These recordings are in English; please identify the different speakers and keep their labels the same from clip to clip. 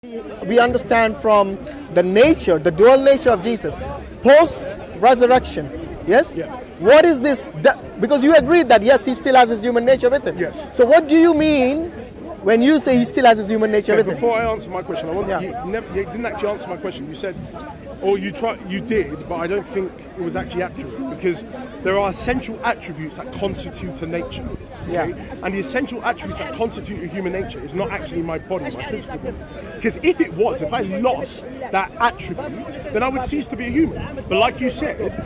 Speaker 1: We understand from the nature, the dual nature of Jesus, post-resurrection, yes?
Speaker 2: Yeah.
Speaker 1: What is this? Because you agreed that, yes, he still has his human nature with him.
Speaker 2: Yes.
Speaker 1: So what do you mean when you say he still has his human nature with him?
Speaker 2: Before I answer my question, you didn't actually answer my question. You said, or you did, but I don't think it was actually accurate, because there are essential attributes that constitute a nature. Okay?
Speaker 1: Yeah.
Speaker 2: And the essential attributes that constitute a human nature is not actually my body, my physical body. Because if it was, if I lost that attribute, then I would cease to be a human. But like you said,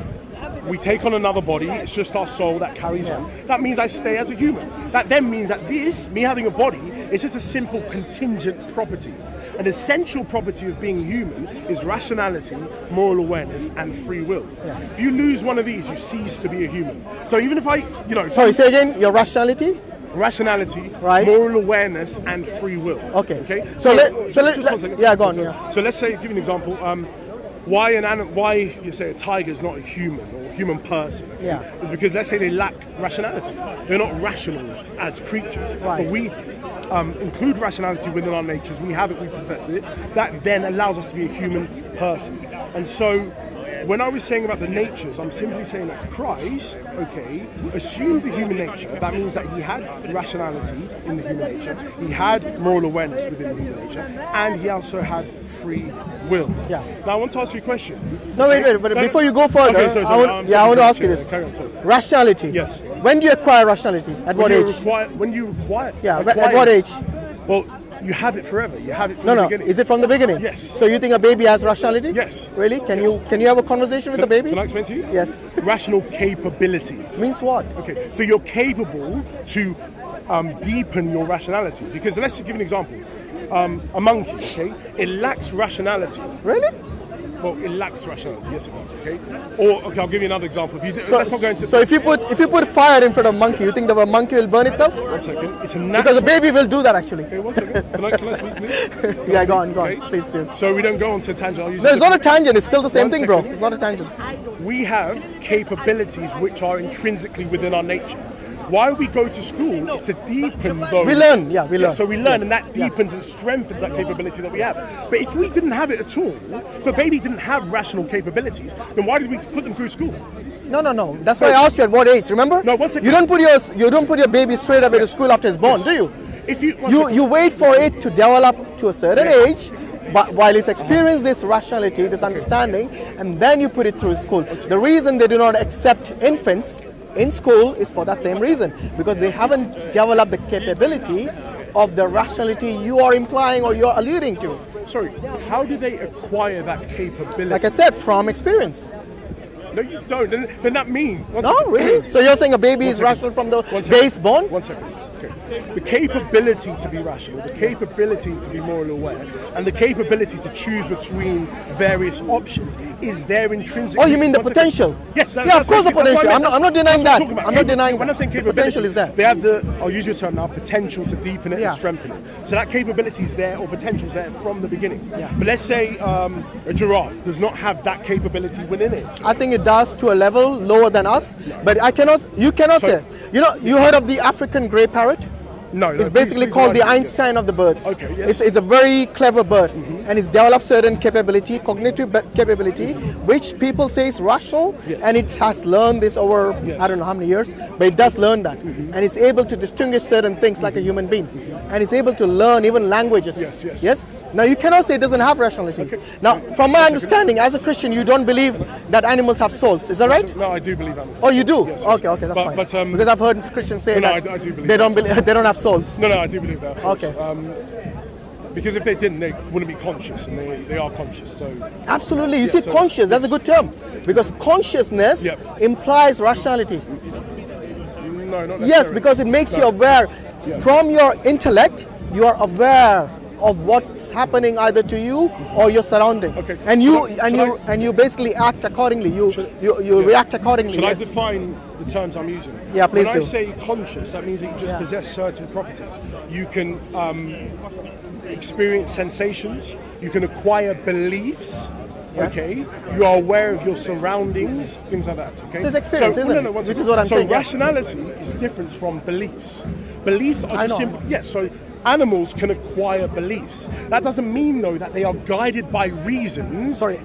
Speaker 2: we take on another body, it's just our soul that carries on. That means I stay as a human. That then means that me having a body, is just a simple contingent property. An essential property of being human is rationality, moral awareness, and free will.
Speaker 1: Yes.
Speaker 2: If you lose one of these, you cease to be a human. So even if
Speaker 1: Sorry, say again, your rationality?
Speaker 2: Rationality,
Speaker 1: right,
Speaker 2: moral awareness, and free will.
Speaker 1: Okay.
Speaker 2: Okay.
Speaker 1: So let
Speaker 2: 1 second.
Speaker 1: Yeah, go on. Yeah.
Speaker 2: So let's say, give you an example. Why you say a tiger is not a human or a human person? Okay?
Speaker 1: Yeah.
Speaker 2: Is because let's say they lack rationality. They're not rational as creatures.
Speaker 1: Right.
Speaker 2: But we include rationality within our natures. We have it, we possess it. That then allows us to be a human person. And so, when I was saying about the natures, I'm simply saying that Christ, assumed the human nature. That means that he had rationality in the human nature, he had moral awareness within the human nature, and he also had free will.
Speaker 1: Yes.
Speaker 2: Now I want to ask you a question.
Speaker 1: No, wait, but before you go further, I want to ask you this.
Speaker 2: Carry on, sorry.
Speaker 1: Rationality.
Speaker 2: Yes.
Speaker 1: When do you acquire rationality? At what age?
Speaker 2: When you acquire.
Speaker 1: Yeah, at what age?
Speaker 2: Well, you have it forever. You have it from the beginning.
Speaker 1: Is it from the beginning?
Speaker 2: Yes.
Speaker 1: So you think a baby has rationality?
Speaker 2: Yes.
Speaker 1: Really? Can you have a conversation with the baby?
Speaker 2: Can I explain to you?
Speaker 1: Yes.
Speaker 2: Rational capabilities.
Speaker 1: Means what?
Speaker 2: Okay, so you're capable to deepen your rationality. Because let's give you an example. A monkey, it lacks rationality.
Speaker 1: Really?
Speaker 2: Well, it lacks rationality. Yes, it does. Okay. Or I'll give you another example.
Speaker 1: Let's not go into. So if you put fire in front of a monkey, you think the monkey will burn itself?
Speaker 2: 1 second. It's a natural.
Speaker 1: Because a baby will do that actually.
Speaker 2: Okay, 1 second. Can I speak, please?
Speaker 1: Yeah, go on, please do.
Speaker 2: So we don't go on to a tangent.
Speaker 1: No, it's not a tangent. It's still the same thing, bro. It's not a tangent.
Speaker 2: We have capabilities which are intrinsically within our nature. Why we go to school is to deepen those.
Speaker 1: We learn, we learn.
Speaker 2: So we learn, and that deepens and strengthens that capability that we have. But if we didn't have it at all, if a baby didn't have rational capabilities, then why did we put them through school?
Speaker 1: No. That's why I asked you at what age. Remember?
Speaker 2: No, 1 second.
Speaker 1: You don't put your baby straight up into school after it's born, do you?
Speaker 2: If
Speaker 1: you wait for it to develop to a certain age, but while it's experienced this rationality, this understanding, and then you put it through school. The reason they do not accept infants in school is for that same reason, because they haven't developed the capability of the rationality you are implying or you're alluding to.
Speaker 2: Sorry, how do they acquire that capability?
Speaker 1: Like I said, from experience.
Speaker 2: No, you don't. Then that means...
Speaker 1: No, really? So you're saying a baby is rational from the day it's born?
Speaker 2: 1 second. Okay. The capability to be rational, the capability to be morally aware, and the capability to choose between various options is there intrinsically.
Speaker 1: Oh, you mean the potential?
Speaker 2: Yes.
Speaker 1: Yeah, of course the potential. I'm not denying that. I'm not denying that.
Speaker 2: When I'm saying capability,
Speaker 1: potential is there.
Speaker 2: They have I'll use your term now, potential to deepen it and strengthen it. So that capability is there, or potential is there from the beginning.
Speaker 1: Yeah.
Speaker 2: But let's say a giraffe does not have that capability within it.
Speaker 1: I think it does to a level lower than us, but you cannot say. You heard of the African grey parrot?
Speaker 2: No,
Speaker 1: it's basically called the Einstein of the birds.
Speaker 2: Okay, yes.
Speaker 1: It's a very clever bird, and it's developed certain capability, cognitive capability, which people say is rational, and it has learned this over I don't know how many years, but it does learn that, and it's able to distinguish certain things like a human being, and it's able to learn even languages. Yes. Now you cannot say it doesn't have rationality. Okay. Now, from my understanding, as a Christian, you don't believe that animals have souls. Is that right?
Speaker 2: No, I do believe animals.
Speaker 1: Oh, you do?
Speaker 2: Yes,
Speaker 1: okay, that's fine. But, because I've heard Christians say that
Speaker 2: I do believe
Speaker 1: they don't have souls.
Speaker 2: No, I do believe they have souls.
Speaker 1: Okay.
Speaker 2: Because if they didn't, they wouldn't be conscious, and they are conscious. So
Speaker 1: absolutely, you see, conscious. That's a good term, because consciousness implies rationality.
Speaker 2: No, not necessarily.
Speaker 1: Yes, because it makes you aware. From your intellect, you are aware of what's happening either to you or your surrounding, and you basically act accordingly. You react accordingly.
Speaker 2: Should I define the terms I'm using?
Speaker 1: Yeah, please do.
Speaker 2: When I say conscious, that means that you just possess certain properties. You can experience sensations. You can acquire beliefs.
Speaker 1: Yes.
Speaker 2: Okay, you are aware of your surroundings, things like that. Okay,
Speaker 1: so it's experience, isn't it? Which is what I'm saying.
Speaker 2: So rationality is different from beliefs. Beliefs are just simple. Yeah. So animals can acquire beliefs. That doesn't mean, though, that they are guided by reasons.
Speaker 1: Sorry,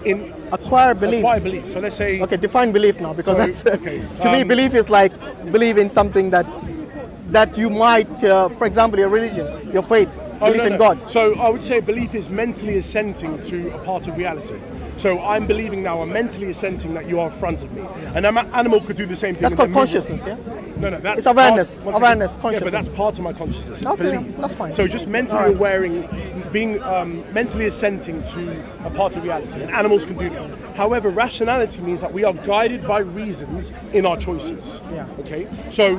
Speaker 1: acquire beliefs.
Speaker 2: Acquire beliefs. So let's say.
Speaker 1: Okay, define belief now, because that's
Speaker 2: okay.
Speaker 1: To me, belief is like believe in something that you might, for example, your religion, your faith, belief in God.
Speaker 2: So I would say belief is mentally assenting to a part of reality. So I'm believing now, I'm mentally assenting that you are in front of me. An animal could do the same thing.
Speaker 1: That's called consciousness, yeah?
Speaker 2: No, that's
Speaker 1: it's awareness. Awareness, consciousness.
Speaker 2: Yeah, but that's part of my consciousness. It's
Speaker 1: okay,
Speaker 2: belief.
Speaker 1: That's fine.
Speaker 2: So just mentally being mentally assenting to a part of reality. And animals can do that. However, rationality means that we are guided by reasons in our choices.
Speaker 1: Yeah.
Speaker 2: Okay? So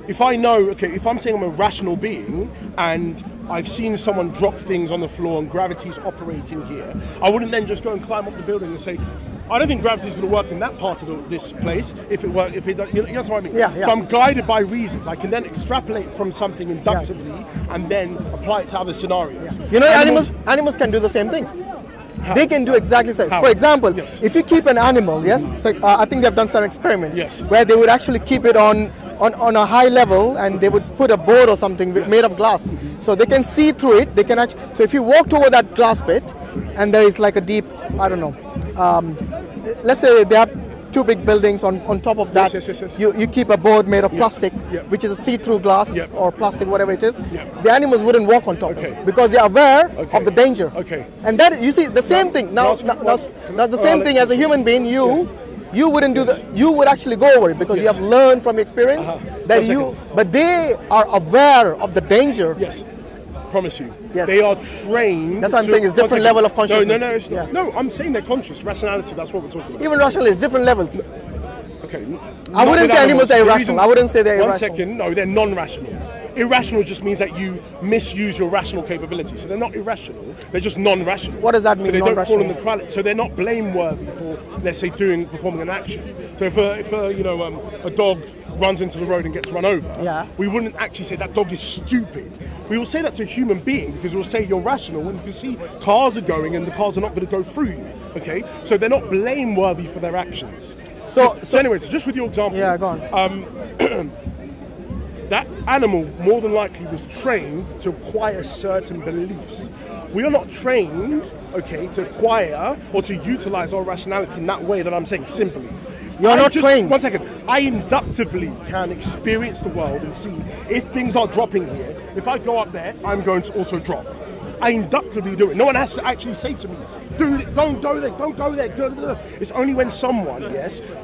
Speaker 2: if I know, if I'm saying I'm a rational being and I've seen someone drop things on the floor and gravity's operating here, I wouldn't then just go and climb up the building and say, I don't think gravity's going to work in that part of this place. If it works, you know what I mean?
Speaker 1: Yeah.
Speaker 2: So I'm guided by reasons. I can then extrapolate from something inductively and then apply it to other scenarios.
Speaker 1: Yeah. You know, animals can do the same thing.
Speaker 2: How?
Speaker 1: They can do exactly the same.
Speaker 2: How?
Speaker 1: For example,
Speaker 2: yes.
Speaker 1: If you keep an animal, yes, so I think they've done some experiments
Speaker 2: yes.
Speaker 1: where they would actually keep it on a high level, and they would put a board or something made of glass, so they can see through it. They can actually. So if you walked over that glass bit, and there is like a deep, I don't know, let's say they have two big buildings on top of that.
Speaker 2: Yes.
Speaker 1: You keep a board made of plastic, which is a see-through glass or plastic, whatever it is. The animals wouldn't walk on top of it because they are aware of the danger. And that, you see, the same thing. Now the same thing as a human being, you wouldn't do you would actually go over it because you have learned from experience that but they are aware of the danger.
Speaker 2: Yes. Promise you.
Speaker 1: Yes.
Speaker 2: They are trained.
Speaker 1: That's what I'm saying, it's different level of consciousness.
Speaker 2: No, I'm saying they're conscious. Rationality, that's what we're talking about.
Speaker 1: Even rationality, different levels.
Speaker 2: Okay.
Speaker 1: I wouldn't say animals are irrational. I wouldn't say they're irrational.
Speaker 2: 1 second, no, they're non-rational. Irrational just means that you misuse your rational capabilities. So they're not irrational, they're just non-rational.
Speaker 1: What does that mean,
Speaker 2: so they don't fall in
Speaker 1: non-rational?
Speaker 2: the so they're not blameworthy for, let's say, performing an action. So if a dog runs into the road and gets run over, we wouldn't actually say that dog is stupid. We will say that to a human being because we'll say you're rational when you can see cars are going and the cars are not going to go through you. Okay, so they're not blameworthy for their actions. So anyways, just with your example,
Speaker 1: go on.
Speaker 2: That animal more than likely was trained to acquire certain beliefs. We are not trained, to acquire or to utilize our rationality in that way that I'm saying simply.
Speaker 1: You're not trained.
Speaker 2: 1 second. I inductively can experience the world and see if things are dropping here. If I go up there, I'm going to also drop. I inductively do it. No one has to actually say to me, dude, don't go there, don't go there. It's only when someone,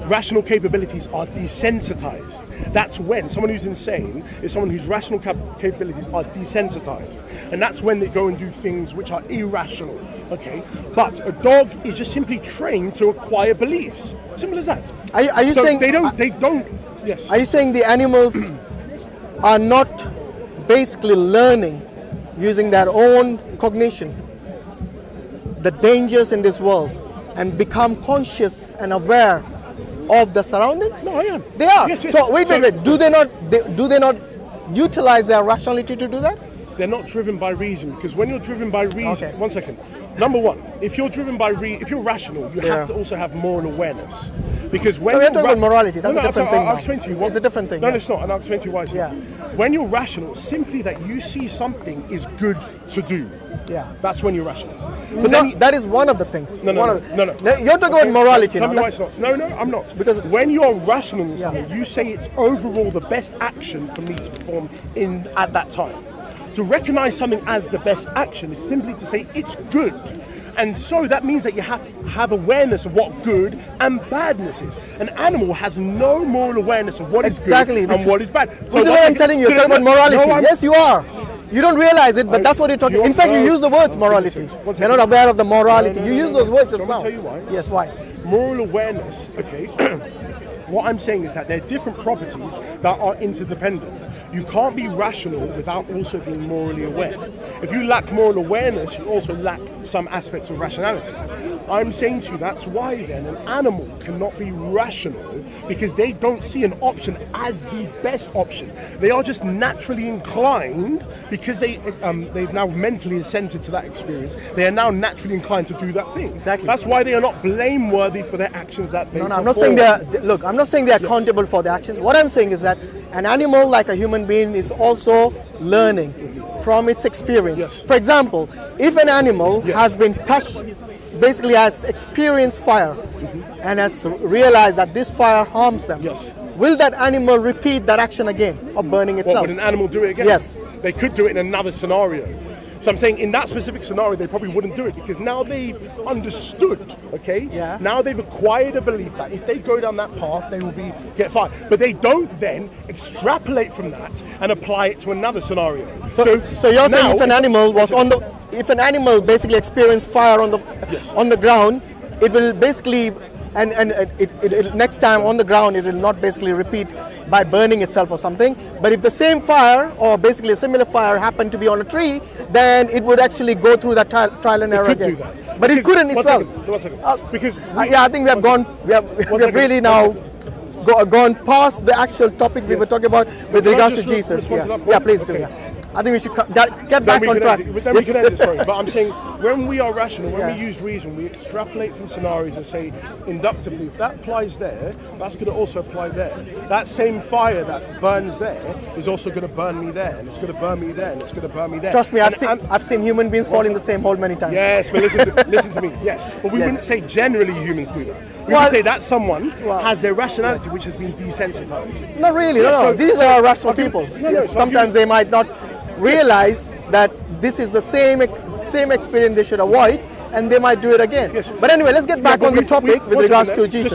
Speaker 2: rational capabilities are desensitized. That's when someone who's insane is someone whose rational capabilities are desensitized. And that's when they go and do things which are irrational. Okay, but a dog is just simply trained to acquire beliefs. Simple as that.
Speaker 1: Are you saying
Speaker 2: they don't? Yes.
Speaker 1: Are you saying the animals are not basically learning using their own cognition the dangers in this world and become conscious and aware of the surroundings?
Speaker 2: No, I am.
Speaker 1: They are.
Speaker 2: Yes.
Speaker 1: So wait. Do they not utilize their rationality to do that?
Speaker 2: They're not driven by reason, because when you're driven by reason, 1 second. Number one, if you're driven by if you're rational, you have to also have moral awareness. Because when
Speaker 1: we're talking about morality, that's a different thing.
Speaker 2: I'll explain to you.
Speaker 1: It's a different thing.
Speaker 2: No, it's not, and I'll explain to you why. When you're rational, it's simply that you see something is good to do.
Speaker 1: Yeah.
Speaker 2: That's when you're rational.
Speaker 1: But then that is one of the things.
Speaker 2: No.
Speaker 1: You're talking about morality now.
Speaker 2: Tell me why it's not. No, I'm not. Because when you're rational in something, you say it's overall the best action for me to perform at that time. To recognize something as the best action is simply to say it's good. And so that means that you have to have awareness of what good and badness is. An animal has no moral awareness of what is good and what is bad.
Speaker 1: So what I'm telling you, you're talking about morality. Yes, you are. You don't realize it, but that's what you're talking about. In fact, you use the words morality. You're not aware of the morality. You use those words just now.
Speaker 2: Can I tell you why?
Speaker 1: Yes, why?
Speaker 2: Moral awareness, what I'm saying is that there are different properties that are interdependent. You can't be rational without also being morally aware. If you lack moral awareness, you also lack some aspects of rationality. I'm saying to you, that's why then an animal cannot be rational, because they don't see an option as the best option. They are just naturally inclined, because they've now mentally assented to that experience. They are now naturally inclined to do that thing.
Speaker 1: Exactly.
Speaker 2: That's why they are not blameworthy for their actions that they perform.
Speaker 1: I'm not saying I'm not saying they're accountable for their actions. What I'm saying is that an animal, like a human being, is also learning. from its experience.
Speaker 2: Yes.
Speaker 1: For example, if an animal has been touched, basically has experienced fire and has realized that this fire harms them, will that animal repeat that action again of burning itself?
Speaker 2: What, would an animal do it again?
Speaker 1: Yes.
Speaker 2: They could do it in another scenario. So I'm saying in that specific scenario, they probably wouldn't do it because now they've understood, okay?
Speaker 1: Yeah.
Speaker 2: Now they've acquired a belief that if they go down that path, they will get fired. But they don't then extrapolate from that and apply it to another scenario.
Speaker 1: So you're saying if an animal was if an animal basically experienced fire on the ground, it will basically it next time on the ground it will not basically repeat by burning itself or something. But if the same fire or basically a similar fire happened to be on a tree, then it would actually go through that trial and error again.
Speaker 2: Do that.
Speaker 1: But it couldn't itself.
Speaker 2: One second. Because
Speaker 1: I think we have gone. We have really now gone past the actual topic we were talking about with regards to Jesus. Yeah, please do. Yeah. I think we should get back on track.
Speaker 2: Then we can end it, sorry. But I'm saying when we are rational, when we use reason, we extrapolate from scenarios and say inductively, if that applies there, that's going to also apply there. That same fire that burns there is also going to burn me there, and it's going to burn me there, and it's going to burn me there.
Speaker 1: Trust me, I've seen human beings fall in the same hole many times.
Speaker 2: Yes, but listen to me. Yes, but we wouldn't say generally humans do that. We would say that someone has their rationality which has been desensitized.
Speaker 1: Not really. No. So these are rational people. Sometimes they might not realize that this is the same experience they should avoid, and they might do it again. Yes. But anyway, let's get back on the topic with regards to Jesus.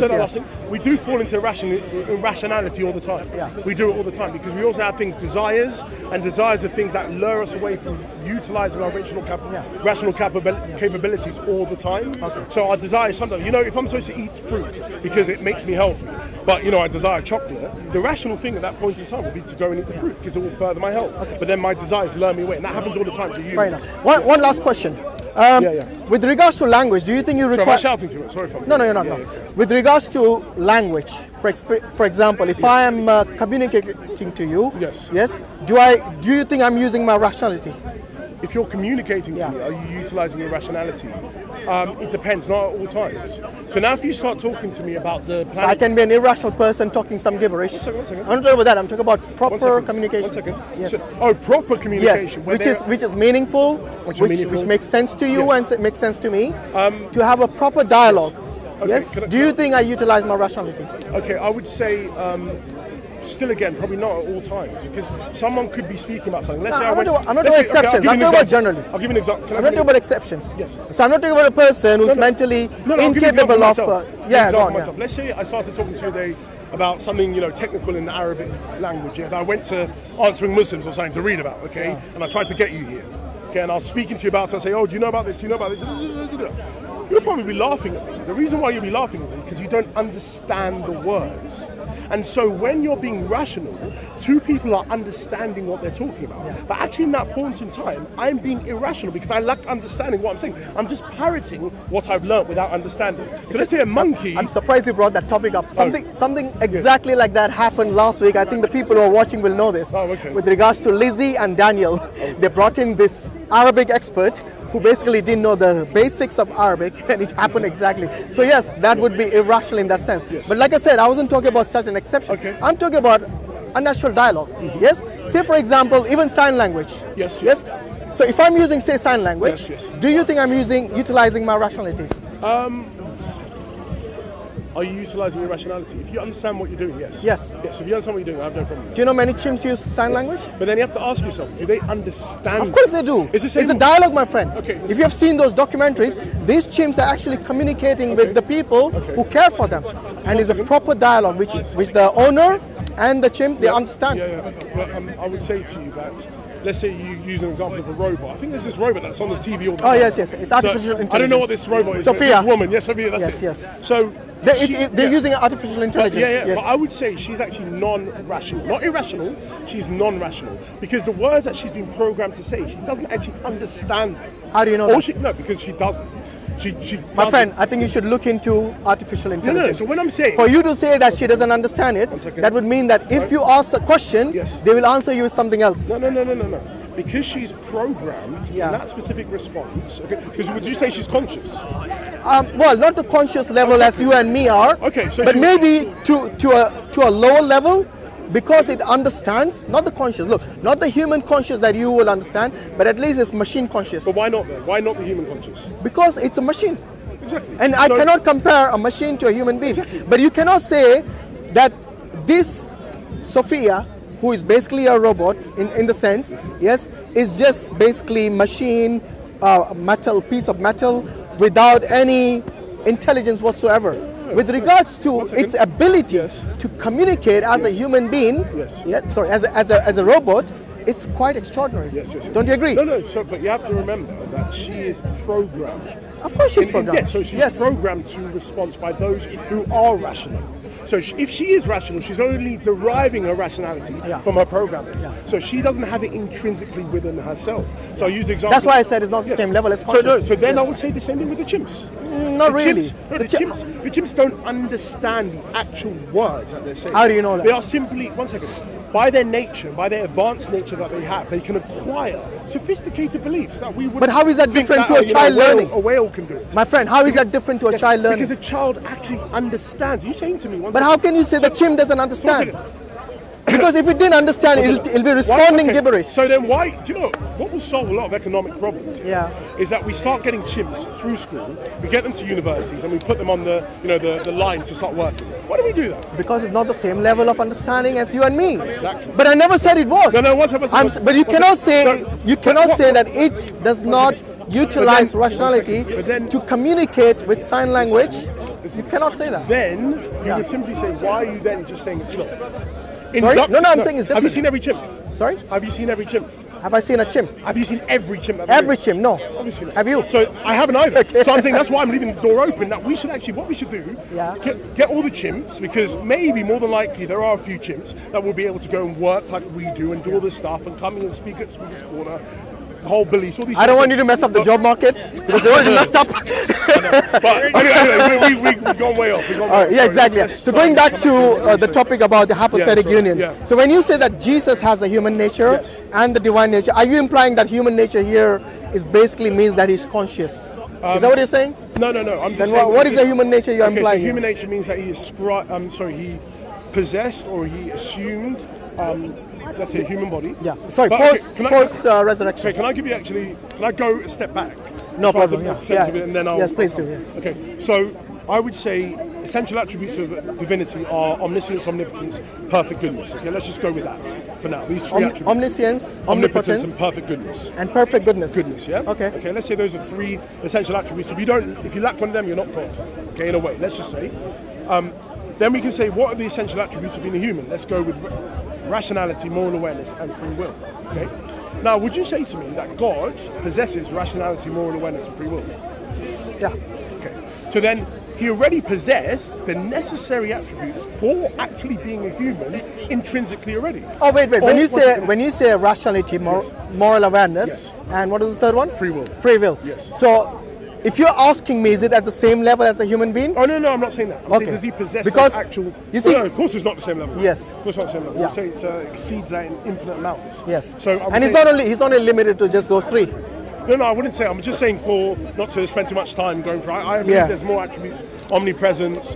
Speaker 2: We do fall into irrationality all the time. Yeah. We do it all the time because we also have desires are things that lure us away from utilizing our rational capabilities all the time. Okay. So our desires sometimes, if I'm supposed to eat fruit because it makes me healthy, but I desire chocolate, the rational thing at that point in time would be to go and eat the fruit because it will further my health. Okay. But then my desires lure me away, and that happens all the time to humans.
Speaker 1: One last question. With regards to language, do you think you require...
Speaker 2: So am I shouting too much? Sorry if I'm...
Speaker 1: No. With regards to language, for example, if I am communicating to you, do you think I'm using my rationality?
Speaker 2: If you're communicating to me, are you utilizing your rationality? It depends, not at all times. So now if you start talking to me about the planet... So
Speaker 1: I can be an irrational person talking some gibberish.
Speaker 2: One second.
Speaker 1: I'm not talking about that, I'm talking about proper communication.
Speaker 2: 1 second.
Speaker 1: Yes.
Speaker 2: So, proper communication.
Speaker 1: Yes, which is meaningful, which makes sense to you and makes sense to me, to have a proper dialogue. Yes. Okay, do you think I utilize my rationality?
Speaker 2: Okay, I would say... still again, probably not at all times, because someone could be speaking about something.
Speaker 1: I'm not talking about exceptions. I'm talking about generally.
Speaker 2: I'll give you an example.
Speaker 1: I'm not talking about exceptions.
Speaker 2: Yes.
Speaker 1: So I'm not talking about a person who's mentally incapable of.
Speaker 2: Let's say I started talking to you today about something technical in the Arabic language. That I went to Answering Muslims or something to read about. Okay, and I tried to get you here. Okay, and I was speaking to you about it. I say, do you know about this? Do you know about this? You'll probably be laughing at me. The reason why you'll be laughing at me is because you don't understand the words. And so when you're being rational, two people are understanding what they're talking about. Yeah. But actually in that point in time, I'm being irrational because I lack understanding what I'm saying. I'm just parroting what I've learnt without understanding. So let's say a monkey... I'm
Speaker 1: surprised you brought that topic up. Something exactly like that happened last week. I think the people who are watching will know this. With regards to Lizzie and Daniel, they brought in this Arabic expert who basically didn't know the basics of Arabic, and it happened exactly. So yes, that would be irrational in that sense. Yes. But like I said, I wasn't talking about such an exception. Okay. I'm talking about a natural dialogue. Mm-hmm. Yes. Say for example, even sign language.
Speaker 2: Yes.
Speaker 1: So if I'm using, say, sign language, do you think I'm utilizing my rationality?
Speaker 2: Are you utilizing your rationality? If you understand what you're doing, yes.
Speaker 1: Yes.
Speaker 2: Yes, if you understand what you're doing, I have no problem.
Speaker 1: Do you know many chimps use sign language?
Speaker 2: But then you have to ask yourself, do they understand?
Speaker 1: Of course they do. It's a dialogue, my friend. Okay. If you have seen those documentaries, these chimps are actually communicating with the people who care for them. And it's a proper dialogue, which the owner and the chimp, they understand.
Speaker 2: Well, I would say to you that, let's say you use an example of a robot. I think there's this robot that's on the TV all the time.
Speaker 1: Oh, yes. It's artificial intelligence.
Speaker 2: I don't know what this robot is.
Speaker 1: Sophia.
Speaker 2: This woman. Yes, Sophia, that's it.
Speaker 1: Yes.
Speaker 2: So...
Speaker 1: They're using artificial intelligence.
Speaker 2: Yes. But I would say she's actually non-rational. Not irrational, she's non-rational. Because the words that she's been programmed to say, she doesn't actually understand them.
Speaker 1: How do you know that?
Speaker 2: No, because she doesn't. She
Speaker 1: My friend, I think you should look into artificial intelligence.
Speaker 2: No. So when I'm saying...
Speaker 1: For you to say that she doesn't understand it, that would mean that if you ask a question, they will answer you with something else.
Speaker 2: No. Because she's programmed in that specific response. Okay. Because would you say she's conscious?
Speaker 1: Well, not the conscious level as you and me are.
Speaker 2: Okay. So
Speaker 1: but maybe to a lower level, Because it understands, not the conscious, look, not the human conscious that you will understand, but at least it's machine conscious.
Speaker 2: But why not then? Why not the human conscious?
Speaker 1: Because it's a machine.
Speaker 2: Exactly.
Speaker 1: And I cannot compare a machine to a human being.
Speaker 2: Exactly.
Speaker 1: But you cannot say that this Sophia, who is basically a robot in the sense, yes, is just basically machine, metal, piece of metal without any intelligence whatsoever. With regards to its ability to communicate as a human being, as a robot, it's quite extraordinary. Don't you agree?
Speaker 2: No. So, but you have to remember that she is programmed.
Speaker 1: Of course she's programmed.
Speaker 2: So she's programmed to response by those who are rational. So if she is rational, she's only deriving her rationality from her programmers. So she doesn't have it intrinsically within herself. So I use the example.
Speaker 1: That's why I said it's not the same level as consciousness.
Speaker 2: So then I would say the same thing with the chimps.
Speaker 1: Not really.
Speaker 2: The chimps don't understand the actual words that they're saying.
Speaker 1: How do you know that?
Speaker 2: They are simply, one second, by their nature, by their advanced nature that they have, they can acquire sophisticated beliefs that we would.
Speaker 1: But how is that different to a child learning?
Speaker 2: A whale can do it.
Speaker 1: My friend, how is that different to a child learning?
Speaker 2: Because a child actually understands. You're saying to me once.
Speaker 1: But how can you say the chimp doesn't understand? Because if it didn't understand, it'll be responding gibberish.
Speaker 2: So then why, do you know, what will solve a lot of economic problems is that we start getting chimps through school, we get them to universities and we put them on the, the line to start working. Why do we do that?
Speaker 1: Because it's not the same level of understanding as you and me.
Speaker 2: Exactly.
Speaker 1: But I never said it was.
Speaker 2: No,
Speaker 1: but you cannot say that it does not utilize rationality to communicate with sign language. You cannot say that.
Speaker 2: Then you would simply say, why are you then just saying it's not?
Speaker 1: Sorry? No, I'm saying it's different.
Speaker 2: Have you seen every chimp?
Speaker 1: Sorry?
Speaker 2: Have you seen every chimp?
Speaker 1: Have I seen a chimp?
Speaker 2: Have you seen every chimp?
Speaker 1: Every chimp, no.
Speaker 2: Obviously not.
Speaker 1: Have you?
Speaker 2: So I haven't either. Okay. So I'm saying that's why I'm leaving the door open, that we should actually, what we should do, get all the chimps, because maybe more than likely there are a few chimps that will be able to go and work like we do and do all this stuff and come in and speak at Speaker's Corner. Whole beliefs, all these.
Speaker 1: I don't want you to mess up the job market because they already messed up.
Speaker 2: But anyway, we've gone way off.
Speaker 1: Exactly. So going back to the topic about the hypostatic union. So when you say that Jesus has a human nature and the divine nature, are you implying that human nature here is basically means that he's conscious? Is that what you're saying?
Speaker 2: No. I'm just
Speaker 1: saying. What is the human nature you're implying?
Speaker 2: So human nature means that he possessed or he assumed. Let's say a human body.
Speaker 1: Yeah. Sorry. Post resurrection.
Speaker 2: Okay. Can I give you actually? Can I go a step back?
Speaker 1: No problem.
Speaker 2: And then
Speaker 1: yes, please do.
Speaker 2: Okay. So I would say essential attributes of divinity are omniscience, omnipotence, perfect goodness. Okay. Let's just go with that for now. These three attributes:
Speaker 1: omniscience, omnipotence,
Speaker 2: and perfect goodness.
Speaker 1: And perfect goodness.
Speaker 2: Goodness. Yeah.
Speaker 1: Okay.
Speaker 2: Okay. Let's say those are three essential attributes. If you lack one of them, you're not God. Okay. In a way. Let's just say. Then we can say, what are the essential attributes of being a human? Let's go with rationality, moral awareness, and free will. Okay. Now, would you say to me that God possesses rationality, moral awareness, and free will?
Speaker 1: Yeah.
Speaker 2: Okay. So then, he already possessed the necessary attributes for actually being a human intrinsically already.
Speaker 1: Oh wait. When you say rationality, moral awareness, and what is the third one?
Speaker 2: Free will.
Speaker 1: Free will.
Speaker 2: Yes.
Speaker 1: So, if you're asking me, is it at the same level as a human being?
Speaker 2: Oh, no, I'm not saying that. I'm saying, does he possess the actual...
Speaker 1: You see,
Speaker 2: no, of course it's not the same level.
Speaker 1: Yes.
Speaker 2: Of course it's not the same level.
Speaker 1: Yeah.
Speaker 2: You say it exceeds that in infinite amounts.
Speaker 1: Yes.
Speaker 2: So
Speaker 1: and he's not only limited to just those three.
Speaker 2: No, I wouldn't say. I'm just saying not to spend too much time going through. I believe there's more attributes: omnipresence,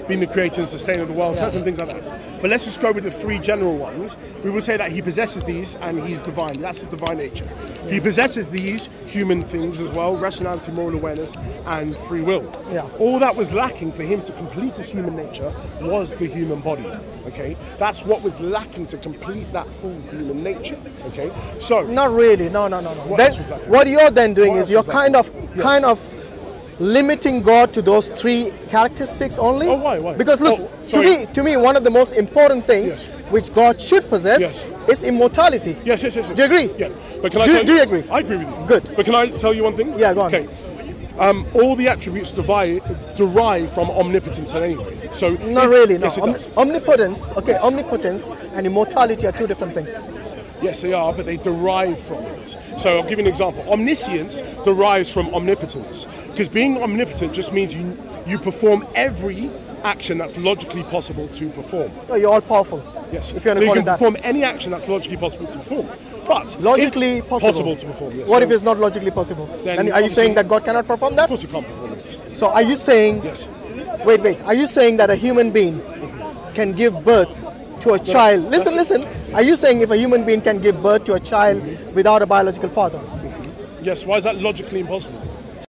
Speaker 2: being the creator and sustainer of the world, certain things like that. But let's just go with the three general ones. We will say that he possesses these and he's divine. That's the divine nature. He possesses these human things as well: rationality, moral awareness, and free will.
Speaker 1: Yeah.
Speaker 2: All that was lacking for him to complete his human nature was the human body. Okay, that's what was lacking to complete that full human nature. Okay, so
Speaker 1: not really. No. What you're then doing is you're kind of limiting God to those three characteristics only.
Speaker 2: Oh, why?
Speaker 1: Because look, to me, one of the most important things which God should possess is immortality.
Speaker 2: Yes.
Speaker 1: Do you agree?
Speaker 2: Yeah. But can I
Speaker 1: do you agree?
Speaker 2: I agree with you.
Speaker 1: Good.
Speaker 2: But can I tell you one thing?
Speaker 1: Yeah, go on.
Speaker 2: Okay. All the attributes derive from omnipotence anyway. So
Speaker 1: not really. No.
Speaker 2: Yes, it does.
Speaker 1: Omnipotence and immortality are two different things.
Speaker 2: Yes, they are, but they derive from it. So I'll give you an example. Omniscience derives from omnipotence, because being omnipotent just means you perform every action that's logically possible to perform.
Speaker 1: So you're all powerful.
Speaker 2: Yes.
Speaker 1: If
Speaker 2: so you can perform any action that's logically possible to perform. But
Speaker 1: logically possible
Speaker 2: to perform. Yes.
Speaker 1: What if it's not logically possible? Then are you saying that God cannot perform that?
Speaker 2: Of course, he can't perform it.
Speaker 1: So are you saying?
Speaker 2: Yes.
Speaker 1: Wait. Are you saying that a human being can give birth to a child. Listen. Are you saying if a human being can give birth to a child without a biological father?
Speaker 2: Yes. Why is that logically impossible?